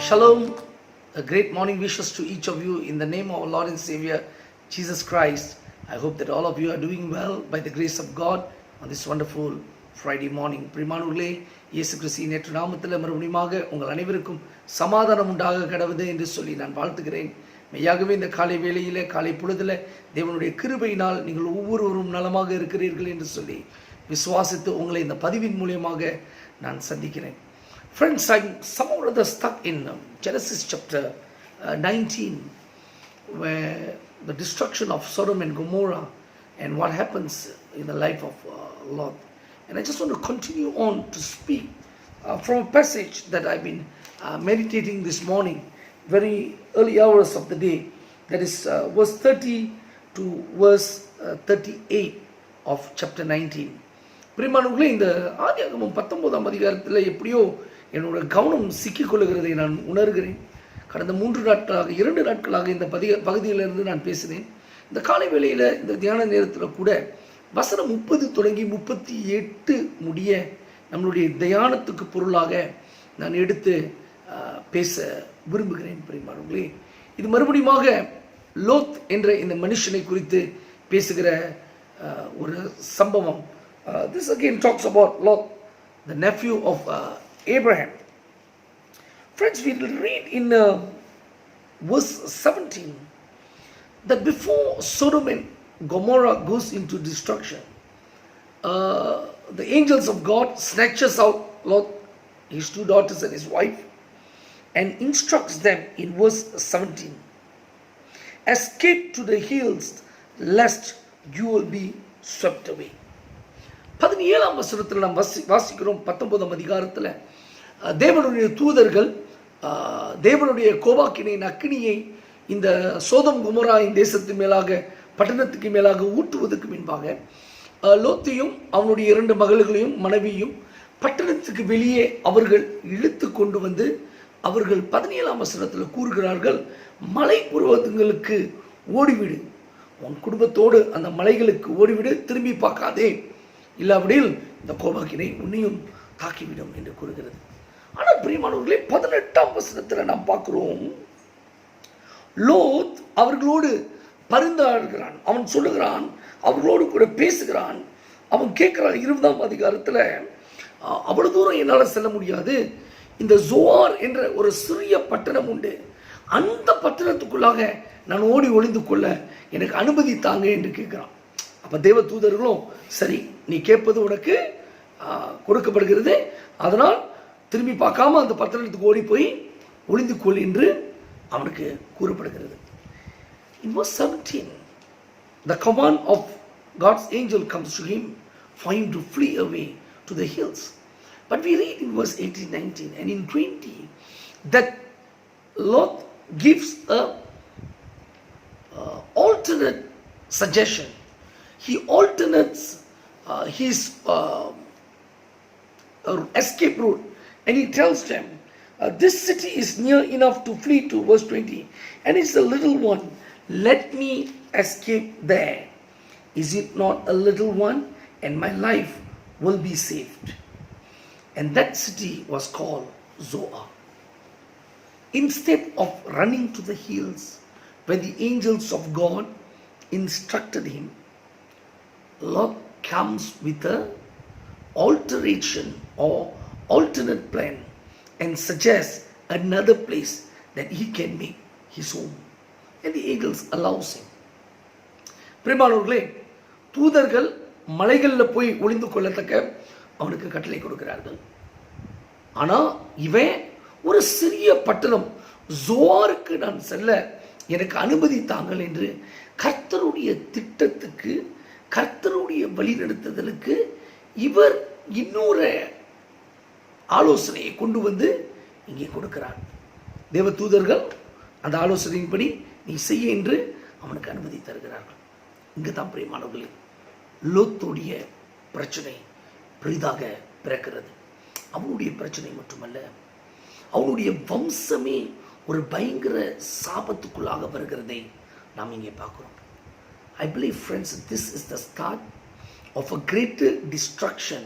Shalom, a great morning wishes to each of you in the name of our Lord and Savior Jesus Christ. I hope that all of you are doing well by the grace of God on this wonderful Friday morning. பிரியமானவர்களே, இயேசு கிறிஸ்துவின் நேற்று நாமத்தில் மறுபடியுமாக உங்கள் அனைவருக்கும் சமாதானம் உண்டாக கடவுது என்று சொல்லி நான் வாழ்த்துகிறேன். மெய்யாகவே இந்த காலை வேளையில் காலை பொழுதில் தேவனுடைய கிருபையினால் நீங்கள் ஒவ்வொருவரும் நலமாக இருக்கிறீர்கள் என்று சொல்லி விசுவாசித்து உங்களை இந்த பதிவின் மூலியமாக நான் சந்திக்கிறேன். Friends, I'm somehow rather stuck in Genesis chapter 19, where the destruction of Sodom and Gomorrah and what happens in the life of Lot. And I just want to continue on to speak from a passage that I've been meditating this morning, very early hours of the day. That is verse 30 to verse 38 of chapter 19. பிரியமானவர்களே, இந்த ஆதியாகமம் 19ஆம் அதிகாரத்தில் எப்படியோ என்னோட கவனம் சிக்கிக்கொள்ளுகிறதை நான் உணர்கிறேன். கடந்த 2 நாட்களாக இந்த பகுதியிலிருந்து நான் பேசினேன். இந்த காலை வேளையில் இந்த தியான நேரத்தில் கூட வசனம் 30 தொடங்கி 38 முடிய நம்மளுடைய தியானத்துக்கு பொருளாக நான் எடுத்து பேச விரும்புகிறேன். பிரியமானவர்களே, இது மறுபடியுமாக லோத் என்ற இந்த மனுஷனை குறித்து பேசுகிற ஒரு சம்பவம். This again talks about Lot, the nephew of Abraham. Friends, we will read in verse 17 that before Sodom and Gomorrah goes into destruction, the angels of God snatches out Lot, his 2 daughters and his wife, and instructs them in verse 17, escape to the hills lest you will be swept away. 17ஆம் வசனத்தில் நாம் வாசிக்கிறோம். 19ஆம் அதிகாரத்தில் தேவனுடைய தூதர்கள் தேவனுடைய கோபாக்கினை அக்கினியை இந்த சோதம் குமோராவின் தேசத்து மேலாக பட்டணத்துக்கு மேலாக ஊட்டுவதற்கு முன்பாக லோத்தையும் அவனுடைய 2 மகள்களையும் மனைவியும் பட்டணத்துக்கு வெளியே அவர்கள் இழுத்து கொண்டு வந்து அவர்கள் 17ஆம் வசனத்தில் கூறுகிறார்கள், மலை பருவதங்களுக்கு ஓடிவிடு, உன் குடும்பத்தோடு அந்த மலைகளுக்கு ஓடிவிடு, திரும்பி பார்க்காதே, இல்லாவிடில் இந்த கோபாக்கினை உன்னையும் தாக்கிவிடும் என்று கூறுகிறது. ஆனால் பிரியமானவர்களே, 18ஆம் வசனத்தில் நாம் பார்க்கிறோம், லோத் அவர்களோடு பரிந்தாடுகிறான். அவன் சொல்லுகிறான், அவர்களோடு கூட பேசுகிறான். அவன் கேட்கிறான் 20ஆம் அதிகாரத்தில், அவ்வளவு தூரம் என்னால் செல்ல முடியாது, இந்த ஜோவார் என்ற ஒரு சிறிய பட்டணம் உண்டு, அந்த பட்டணத்துக்குள்ளாக நான் ஓடி ஒளிந்து கொள்ள எனக்கு அனுமதி தாங்க என்று கேட்கிறான். அப்போ தேவ தூதர்களும், சரி, நீ கேட்பது உனக்கு கொடுக்கப்படுகிறது, அதனால் திரும்பி பார்க்காம அந்த பட்டணத்துக்கு ஓடி போய் ஒளிந்து கொள் என்று அவனுக்கு கூறப்படுகிறது. In verse 17, the command of God's angel comes to him for him to flee away to the hills. But we read in verse 18, 19 and in 20 that Lot gives a alternate suggestion. He alternates his escape route, and he tells them, this city is near enough to flee to, verse 20, and it's a little one, let me escape there. Is it not a little one, and my life will be saved? And that city was called Zoar. Instead of running to the hills where the angels of God instructed him, Lot comes with a alteration or alternate plan and suggests another place that he can make his home, and the angels allows him. பிரியமானவர்களே, தூதர்கள் மலைகளில் போய் ஒளிந்து கொள்ளத்தக்க அவனுக்கு கட்டளை கொடுக்கிறார்கள். ஆனால் இவன் ஒரு சிறிய பட்டணம் ஜோவாருக்கு நான் செல்ல எனக்கு அனுமதி தாங்கள் என்று கர்த்தருடைய திட்டத்துக்கு, கர்த்தருடைய வழிநடத்துதலுக்கு இவர் இன்னொரு ஆலோசனையை கொண்டு வந்து இங்கே கொடுக்கிறார். தேவ தூதர்கள் அந்த ஆலோசனையின்படி நீ செய்ய என்று அவனுக்கு அனுமதி தருகிறார்கள். இங்கு தான் பிரியமானவர்களே, லோத்துடைய பிரச்சனை பெரிதாக பிறக்கிறது. அவனுடைய பிரச்சனை மட்டுமல்ல, அவனுடைய வம்சமே ஒரு பயங்கர சாபத்துக்குள்ளாக வருகிறதை நாம் இங்கே பார்க்கிறோம். I believe, friends, this is the start of a greater destruction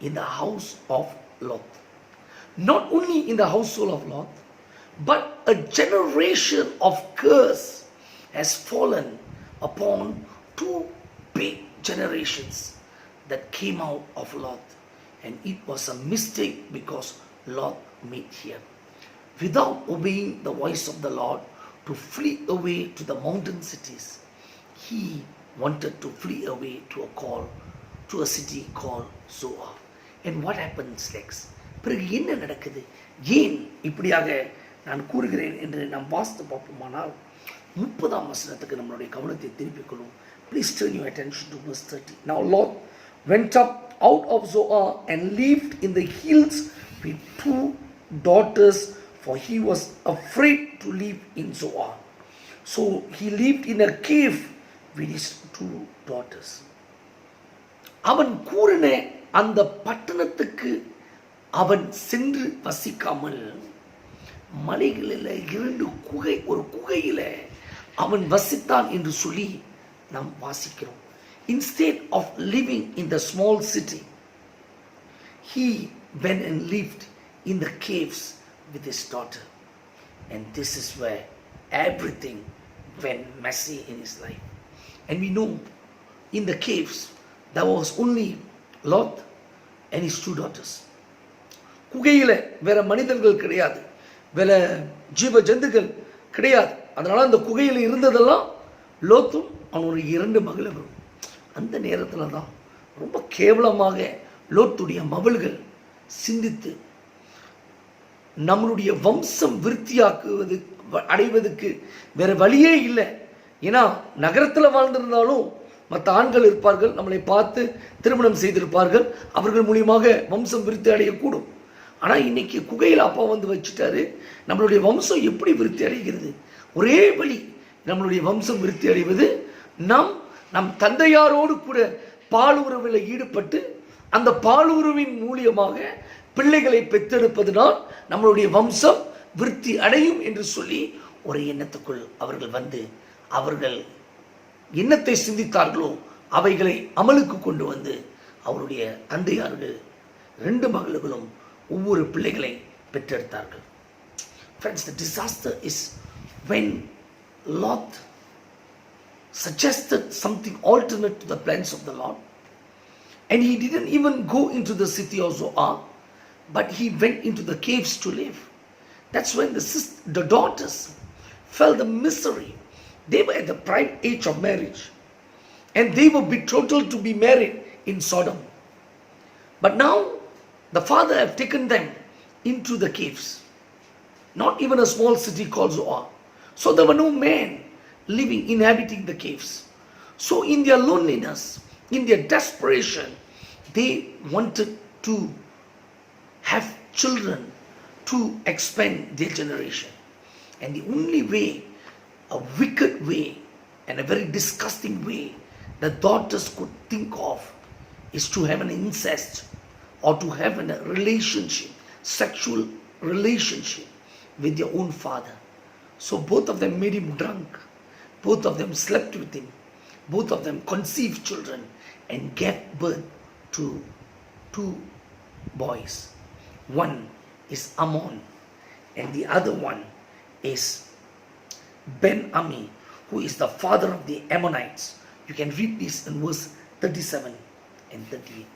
in the house of Lot. Not only in the household of Lot, But a generation of curse has fallen upon two big generations that came out of Lot. And it was a mistake because Lot made here. Without obeying the voice of the Lord to flee away to the mountain cities, he wanted to flee away to a city called Zoar. And what happens next? பிறகு என்ன நடக்குது? ஏன் இப்படியாக நான் கூறுகிறேன் என்று நாம் வாசித்து பார்ப்போமானால் 30ஆம் வசனத்துக்கு நம்மளுடைய கவனத்தை திருப்பிக் கொள்ளும். Please turn your attention to verse 30. Now Lot went up out of Zoar and lived in the hills with 2 daughters, for he was afraid to live in Zoar. So he lived in a cave with his 2 daughters. அவன் கூறின அந்த பட்டணத்துக்கு அவன் சென்று வசிக்காமல் மலைகளில் 2 ஒரு குகையில் அவன் வசித்தான் என்று சொல்லி நாம் வாசிக்கிறோம். Instead of living in the small city, he went and lived in the caves with his daughter. And this is where everything went messy in his life. And we know in the caves there was only Lot and his 2 daughters. குகையில் வேற மனிதர்கள் கிடையாது, வேற ஜீவ ஜந்துக்கள் கிடையாது. அதனால அந்த குகையில் இருந்ததெல்லாம் லோத்தும் அவனுடைய 2 மகளும். அந்த நேரத்தில் தான் ரொம்ப கேவலமாக லோத்துடைய மகள்கள் சிந்தித்து நம்மளுடைய வம்சம் விருத்தியாக்குவது அடைவதற்கு வேற வழியே இல்லை. ஏன்னா நகரத்தில் வாழ்ந்திருந்தாலும் மற்ற ஆண்கள் இருப்பார்கள், நம்மளை பார்த்து திருமணம் செய்திருப்பார்கள், அவர்கள் மூலியமாக வம்சம் விருத்தி அடையக்கூடும். ஆனால் இன்னைக்கு குகையில் அப்பா வந்து வச்சுட்டாரு. நம்மளுடைய வம்சம் எப்படி விருத்தி அடைகிறது? ஒரே வழி நம்மளுடைய வம்சம் விருத்தி அடைவது நம் தந்தையாரோடு கூட பாலுறவில் ஈடுபட்டு அந்த பாலுறவின் மூலியமாக பிள்ளைகளை பெற்றெடுப்பதனால் நம்மளுடைய வம்சம் விருத்தி அடையும் என்று சொல்லி ஒரு எண்ணத்துக்குள் அவர்கள் வந்து அவர்கள் எண்ணத்தை சிந்தித்தார்களோ அவைகளை அமலுக்கு கொண்டு வந்து அவருடைய தந்தையாரோடு 2 மகளும் ஒவ்வொரு பிள்ளைகளை பெற்றெடுத்தார்கள். Friends, the disaster is when Lot suggested something alternate to the plans of the Lord, and he didn't even go into the city of Zoar, but he went into the caves to live. That's when the daughters felt the misery. They were at the prime age of marriage, and they were betrothed to be married in Sodom. But now the father have taken them into the caves, not even a small city called Zoar. So there were no men inhabiting the caves. So in their loneliness, in their desperation, they wanted to have children to expand their generation. And the only way, a wicked way and a very disgusting way the daughters could think of is to have an incest or to have a relationship, sexual relationship with their own father. So both of them made him drunk. Both of them slept with him. Both of them conceived children and gave birth to 2 boys. One is Ammon and the other one is Ben-Ami, who is the father of the Ammonites. You can read this in verse 37 and 38.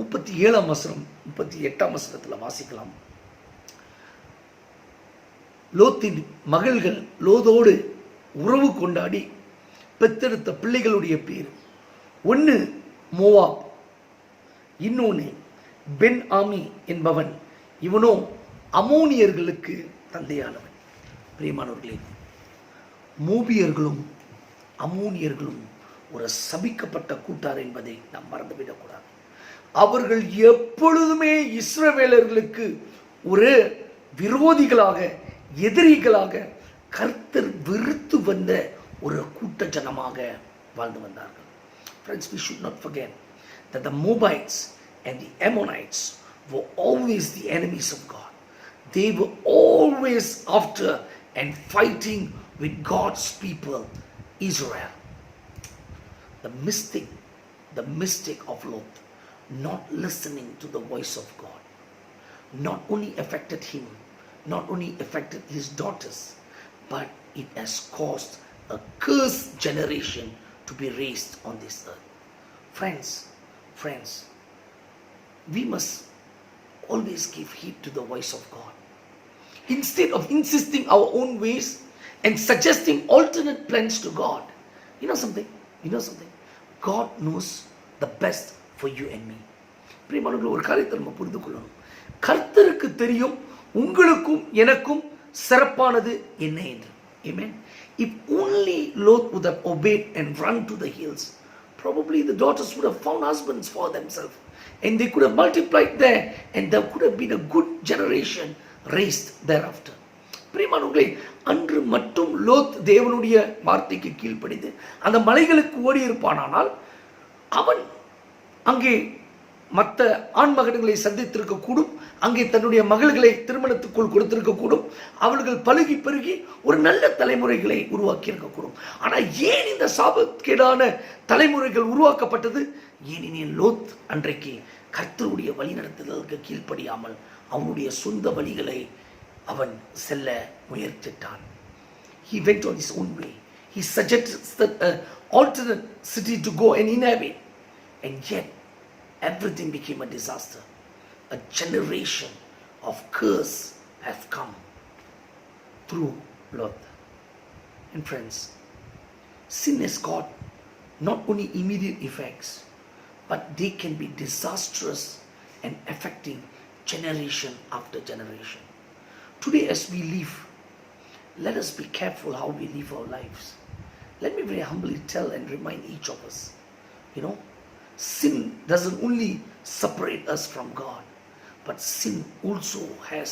37ஆம் வசனம் 38ஆம் வசனத்தில் வாசிக்கலாம். லோத்தின் மகள்கள் லோதோடு உறவு கொண்டாடி பெற்றெடுத்த பிள்ளைகளுடைய பேர், ஒன்று மோவாப், இன்னொன்று பென் ஆமி என்பவன். இவனோ அமோனியர்களுக்கு தந்தையானவன். பிரியமானவர்களே, மோபியர்களும் அமோனியர்களும் ஒரு சபிக்கப்பட்ட கூட்டார் என்பதை நாம் மறந்துவிடக்கூடாது. அவர்கள் எப்பொழுதுமே இஸ்ரவேலர்களுக்கு ஒரு விரோதிகளாக, எதிரிகளாக, கர்த்தர் வெறுத்து வந்த ஒரு கூட்ட ஜனமாக வாழ்ந்து வந்தார்கள். Friends, we should not forget that the Moabites and the Ammonites were always the enemies of God. They were always after and fighting with God's people, Israel. The mistake of Lot, not listening to the voice of God, not only affected him, not only affected his daughters, but it has caused a cursed generation to be raised on this earth. Friends, we must always give heed to the voice of God. Instead of insisting our own ways and suggesting alternate plans to God. You know something? God knows the best for you and me. பிரியமானவர்களே, ஒரு காரியத்தை நம்ம புரிந்து கொள்ளணும். கர்த்தருக்கு தெரியும் உங்களுக்கும் எனக்கும் சிறப்பானது என்ன என்று. Amen. If only Lot would have obeyed and run to the hills, probably the daughters would have found husbands for themselves, and they could have multiplied there, and there could have been a good generation raised thereafter. பிரியமானவர்களே, அன்று மட்டும் லோத் தேவனுடைய வார்த்தைக்கு கீழ்ப்படிந்து அந்த மலைகளுக்கு ஓடி இருப்பானால் அவன் அங்கே மற்ற ஆண்மகன்களை சந்தித்திருக்க கூடும், அங்கே தன்னுடைய மகள்களை திருமணத்துக்குள் கொடுத்திருக்க கூடும், அவர்கள் பழுகி பெருகி ஒரு நல்ல தலைமுறைகளை உருவாக்கி இருக்கக்கூடும். ஆனால் ஏன் இந்த சாபக்கேடான தலைமுறைகள் உருவாக்கப்பட்டது? ஏனெனில் லோத் அன்றைக்கு கர்த்தருடைய வழிநடத்துதலுக்கு கீழ்ப்படியாமல் அவனுடைய சொந்த வழிகளை அவன் செல்ல முயற்சித்தான். He went on his own way. He suggested an alternate city to go and inhabit, and yet everything became a disaster. A generation of curse have come through Lot. And friends, sin has got not only immediate effects, but they can be disastrous and affecting generation after generation. Today as we live, let us be careful how we live our lives. Let me very humbly tell and remind each of us, sin doesn't only separate us from God, but sin also has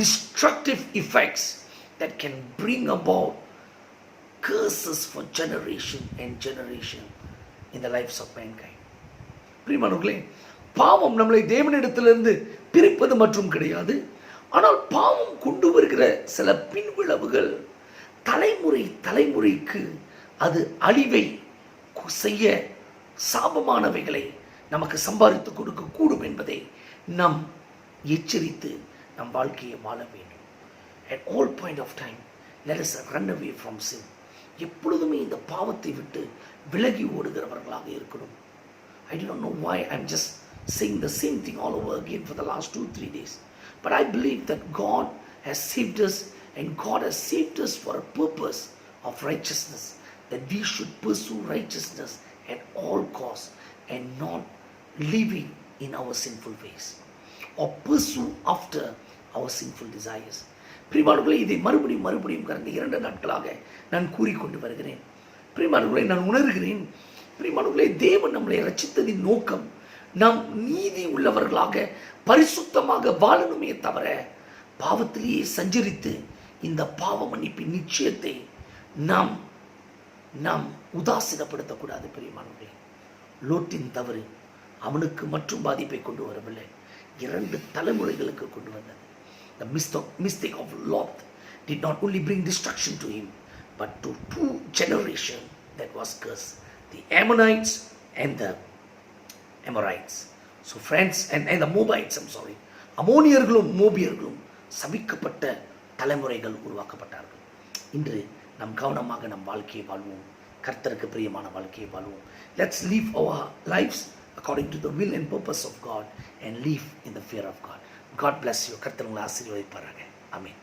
destructive effects that can bring about curses for generation and generation in the lives of mankind. பிரியமானவர்களே, பாவம் நம்மளை தேவனிடத்திலிருந்து பிரிப்பது மற்றும் கிடையாது. ஆனால் பாவம் கொண்டு வருகிற சில பின்விளைவுகள் தலைமுறைக்கு அது அழிவை செய்ய சாபமானவைகளை நமக்கு சம்பாதித்து கொடுக்க கூடும் என்பதை நாம் எச்சரித்து நம் வாழ்க்கையை வாழ வேண்டும். At all point of time, let us run away from sin. எப்பொழுதுமே இந்த பாவத்தை விட்டு விலகி ஓடுகிறவர்களாக இருக்கணும். I do not know why I'm just saying the same thing all over again for the last 2-3 days. But I believe that God has saved us, and God has saved us for a purpose of righteousness, that we should pursue righteousness at all costs and not living in our sinful ways or pursue after our sinful desires. பிரியமானவர்களே, இதை மறுபடியும் கடந்த 2 நாட்களாக நான் கூறிக்கொண்டு வருகிறேன். பிரியமானவர்களே, நான் உணர்கிறேன். பிரியமானவர்களே, தேவன் நம்மளை ரட்சித்ததின் நோக்கம் நாம் நீதி உள்ளவர்களாக பரிசுத்தமாக வாழணுமே தவிர பாவத்திலேயே சஞ்சரித்து இந்த பாவ மன்னிப்பின் நிச்சயத்தை நாம் உதாசீனப்படுத்தக்கூடாது. பிரியமானவர்களே, லோத்தின் தவறு அவனுக்கு மற்றும் பாதிப்பை கொண்டு வரவில்லை, 2 தலைமுறைகளுக்கு கொண்டு வந்தது. The mistake of Lot did not only bring destruction to him, but to 2 generations that was cursed, the Ammonites and the Amorites. So friends, and the Moabites, அமோனியர்களும் மோபியர்களும் சபிக்கப்பட்ட தலைமுறைகள் உருவாக்கப்பட்டார்கள். இன்று நாம் கவனமாக நம் வாழ்க்கையை வாழ்வோம், கர்த்தருக்கு பிரியமான வாழ்க்கையை வாழ்வோம். Let's live our lives according to the will and purpose of God and live in the fear of God. God bless you. கர்த்தர் உங்களை ஆசீர்வதிப்பாராக. ஆமென்.